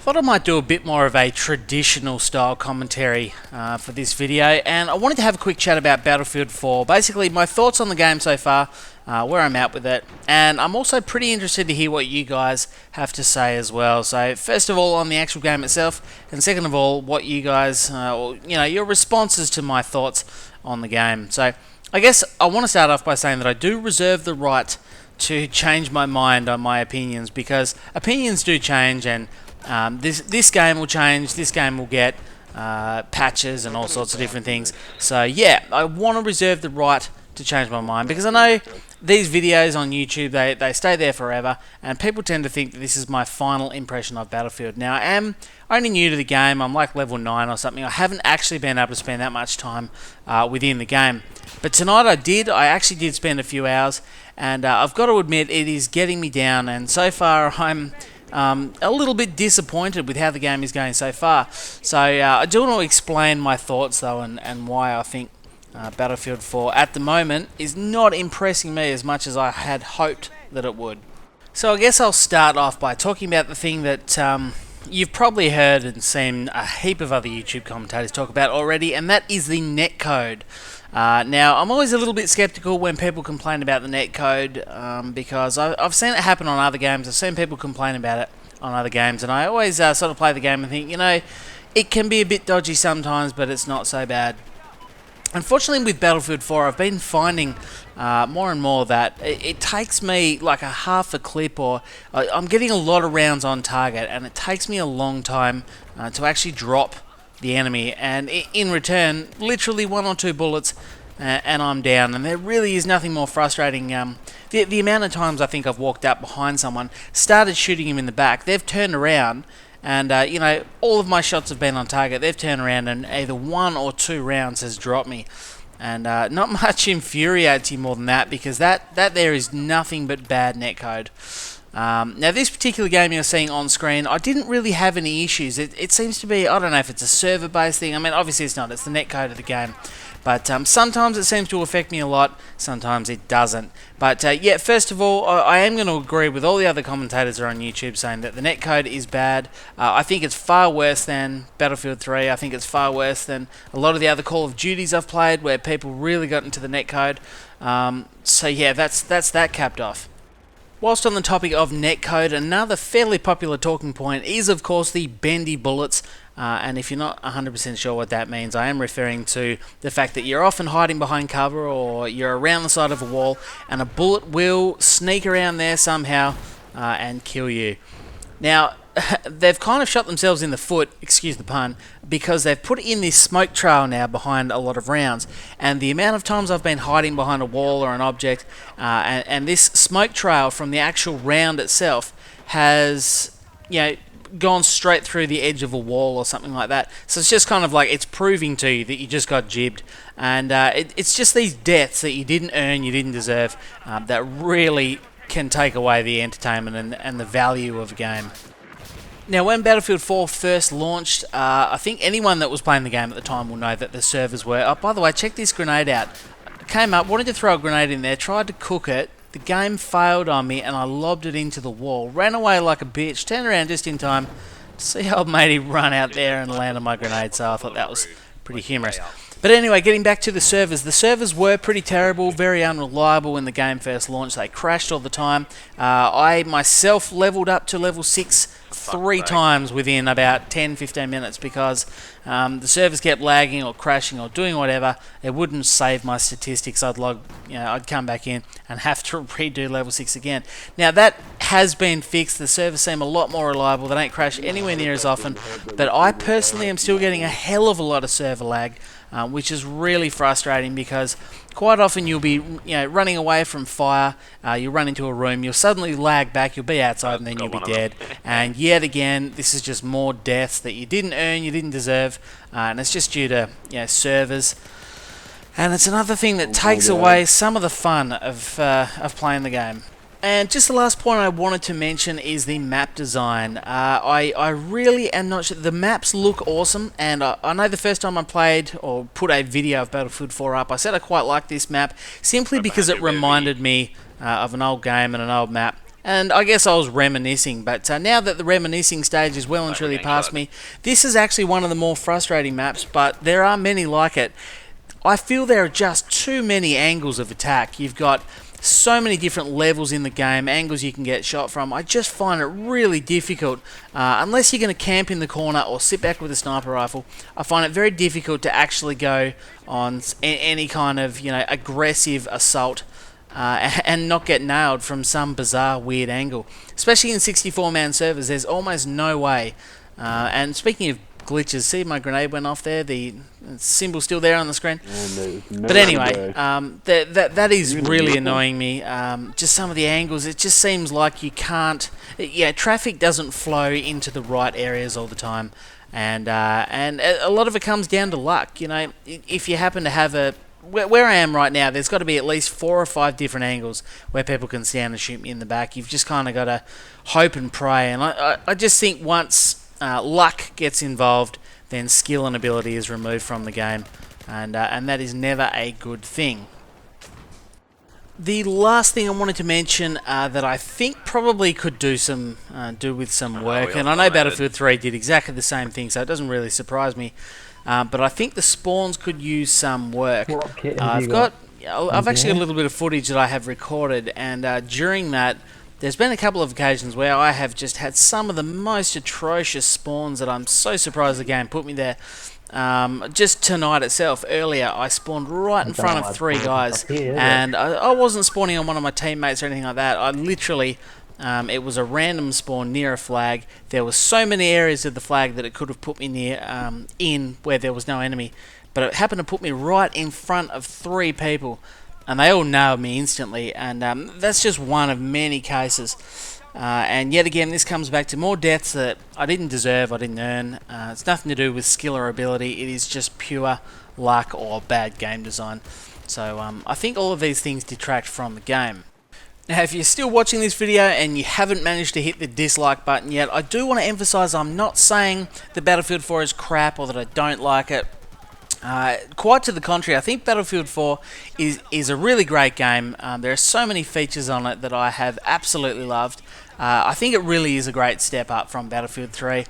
Thought I might do a bit more of a traditional style commentary for this video, and I wanted to have a quick chat about Battlefield 4. Basically, my thoughts on the game so far, where I'm at with it, and I'm also pretty interested to hear what you guys have to say as well. So, first of all, on the actual game itself, and second of all, what you guys, your responses to my thoughts on the game. So, I guess I want to start off by saying that I do reserve the right to change my mind on my opinions, because opinions do change, and this game will change. This game will get patches and all sorts of different things. So yeah, I want to reserve the right to change my mind, because I know these videos on YouTube, they stay there forever, and people tend to think that this is my final impression of Battlefield. Now, I am only new to the game. I'm like level 9 or something. I haven't actually been able to spend that much time within the game. But tonight I did. I actually did spend a few hours, and I've got to admit it is getting me down, and so far I'm a little bit disappointed with how the game is going so far. So I do want to explain my thoughts though, and why I think Battlefield 4 at the moment is not impressing me as much as I had hoped that it would. So I guess I'll start off by talking about the thing that you've probably heard and seen a heap of other YouTube commentators talk about already, and that is the netcode. Now, I'm always a little bit skeptical when people complain about the netcode, because I've seen it happen on other games. I've seen people complain about it on other games, and I always sort of play the game and think, it can be a bit dodgy sometimes, but it's not so bad. Unfortunately, with Battlefield 4, I've been finding more and more that it takes me like a half a clip, or I'm getting a lot of rounds on target, and it takes me a long time to actually drop the enemy, and in return, literally 1 or 2 bullets, and I'm down. And there really is nothing more frustrating. The amount of times I think I've walked up behind someone, started shooting him in the back, they've turned around, and all of my shots have been on target. They've turned around, and either 1 or 2 rounds has dropped me. And not much infuriates you more than that, because that there is nothing but bad netcode. Now, this particular game you're seeing on screen, I didn't really have any issues. It seems to be, I don't know if it's a server-based thing. I mean, obviously it's not. It's the netcode of the game. But sometimes it seems to affect me a lot. Sometimes it doesn't. But yeah, first of all, I am going to agree with all the other commentators that are on YouTube saying that the netcode is bad. I think it's far worse than Battlefield 3. I think it's far worse than a lot of the other Call of Duties I've played, where people really got into the netcode. So yeah, that's that capped off. Whilst on the topic of netcode, another fairly popular talking point is, of course, the bendy bullets. And if you're not 100% sure what that means, I am referring to the fact that you're often hiding behind cover, or you're around the side of a wall, and a bullet will sneak around there somehow and kill you. Now, they've kind of shot themselves in the foot, excuse the pun, because they've put in this smoke trail now behind a lot of rounds. And the amount of times I've been hiding behind a wall or an object, and this smoke trail from the actual round itself has, gone straight through the edge of a wall or something like that. So it's just kind of like it's proving to you that you just got jibbed. And it's just these deaths that you didn't earn, you didn't deserve, that really can take away the entertainment and the value of a game. Now, when Battlefield 4 first launched, I think anyone that was playing the game at the time will know that the servers were... Oh, by the way, check this grenade out. I came up, wanted to throw a grenade in there, tried to cook it. The game failed on me, and I lobbed it into the wall. Ran away like a bitch, turned around just in time to see old matey run out there and land on my grenade, so I thought that was pretty humorous. But anyway, getting back to the servers were pretty terrible, very unreliable when the game first launched. They crashed all the time. I myself leveled up to level 6 3 times within about 10-15 minutes, because the servers kept lagging or crashing or doing whatever. It wouldn't save my statistics. I'd come back in and have to redo level 6 again. Now, that has been fixed. The servers seem a lot more reliable. They don't crash anywhere near as often, but I personally am still getting a hell of a lot of server lag, which is really frustrating, because quite often you'll be running away from fire, you'll run into a room, you'll suddenly lag back, you'll be outside, and then you'll be dead. And yet again, this is just more deaths that you didn't earn, you didn't deserve, and it's just due to servers. And it's another thing that takes away some of the fun of playing the game. And just the last point I wanted to mention is the map design. I really am not sure. The maps look awesome, and I know the first time I played or put a video of Battlefield 4 up, I said I quite liked this map simply because it reminded me of an old game and an old map And I guess I was reminiscing, but now that the reminiscing stage is well and truly past me, this is actually one of the more frustrating maps, but there are many like it. I feel there are just too many angles of attack. You've got so many different levels in the game, angles you can get shot from. I just find it really difficult, unless you're going to camp in the corner or sit back with a sniper rifle. I find it very difficult to actually go on any kind of aggressive assault and not get nailed from some bizarre weird angle. Especially in 64-man servers, there's almost no way. And speaking of glitches, see my grenade went off there, the symbol's still there on the screen. But anyway, that is really annoying me. Just some of the angles, it just seems like you can't, traffic doesn't flow into the right areas all the time. And a lot of it comes down to luck. If you happen to have where I am right now, there's got to be at least 4 or 5 different angles where people can stand and shoot me in the back. You've just kind of got to hope and pray. And I just think once luck gets involved, then skill and ability is removed from the game, and that is never a good thing. The last thing I wanted to mention that I think probably could do with some work, and I know Battlefield 3 did exactly the same thing, so it doesn't really surprise me. But I think the spawns could use some work. I've actually got a little bit of footage that I have recorded, and during that, there's been a couple of occasions where I have just had some of the most atrocious spawns that I'm so surprised the game put me there. Just tonight itself, earlier, I spawned right in front of 3 guys, and I wasn't spawning on one of my teammates or anything like that. I literally, it was a random spawn near a flag. There were so many areas of the flag that it could have put me near, in where there was no enemy, but it happened to put me right in front of 3 people. And they all nailed me instantly, and that's just one of many cases. And yet again, this comes back to more deaths that I didn't deserve, I didn't earn. It's nothing to do with skill or ability, it is just pure luck or bad game design. So I think all of these things detract from the game. Now, if you're still watching this video and you haven't managed to hit the dislike button yet, I do want to emphasize I'm not saying that Battlefield 4 is crap or that I don't like it. Quite to the contrary, I think Battlefield 4 is a really great game. There are so many features on it that I have absolutely loved. I think it really is a great step up from Battlefield 3.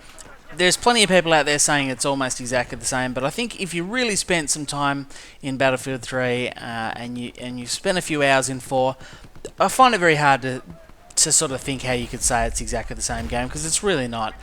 There's plenty of people out there saying it's almost exactly the same, but I think if you really spent some time in Battlefield 3 and you spent a few hours in 4, I find it very hard to sort of think how you could say it's exactly the same game, because it's really not.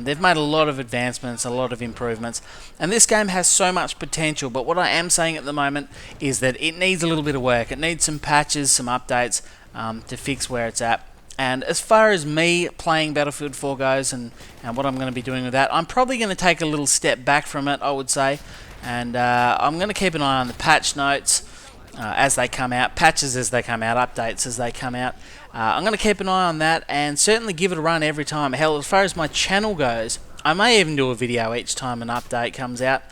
They've made a lot of advancements, a lot of improvements, and this game has so much potential, but what I am saying at the moment is that it needs a little bit of work. It needs some patches, some updates to fix where it's at. And as far as me playing Battlefield 4 goes and what I'm going to be doing with that, I'm probably going to take a little step back from it, I would say, and I'm going to keep an eye on the patch notes as they come out, patches as they come out, updates as they come out. I'm going to keep an eye on that and certainly give it a run every time. Hell, as far as my channel goes, I may even do a video each time an update comes out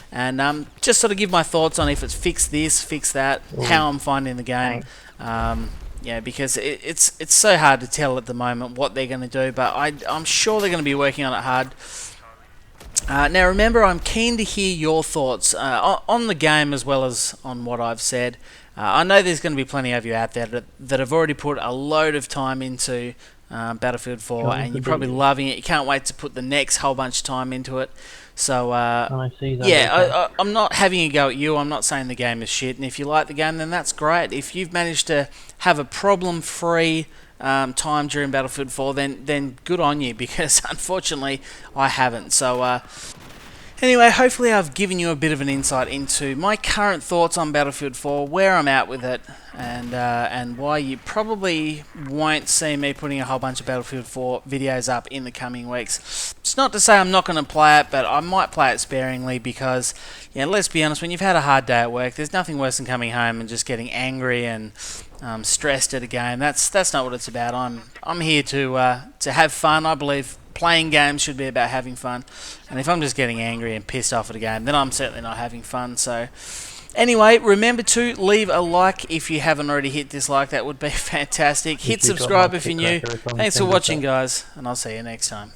and just sort of give my thoughts on if it's fixed this, fixed that, how I'm finding the game. Yeah, because it's so hard to tell at the moment what they're going to do, but I'm sure they're going to be working on it hard. Now remember, I'm keen to hear your thoughts on the game as well as on what I've said. I know there's going to be plenty of you out there that have already put a load of time into Battlefield 4 and you're probably loving it. You can't wait to put the next whole bunch of time into it. So yeah, I'm not having a go at you. I'm not saying the game is shit, and if you like the game, then that's great. If you've managed to have a problem-free time during Battlefield 4, then good on you, because unfortunately I haven't. So anyway, hopefully I've given you a bit of an insight into my current thoughts on Battlefield 4, where I'm at with it, and why you probably won't see me putting a whole bunch of Battlefield 4 videos up in the coming weeks. It's not to say I'm not going to play it, but I might play it sparingly because, yeah, let's be honest, when you've had a hard day at work, there's nothing worse than coming home and just getting angry and stressed at a game. That's not what it's about. I'm here to have fun. I believe playing games should be about having fun, and if I'm just getting angry and pissed off at a game, then I'm certainly not having fun. So anyway, remember to leave a like if you haven't already hit dislike. That would be fantastic. Hit subscribe if you're new. Thanks for watching, guys, and I'll see you next time.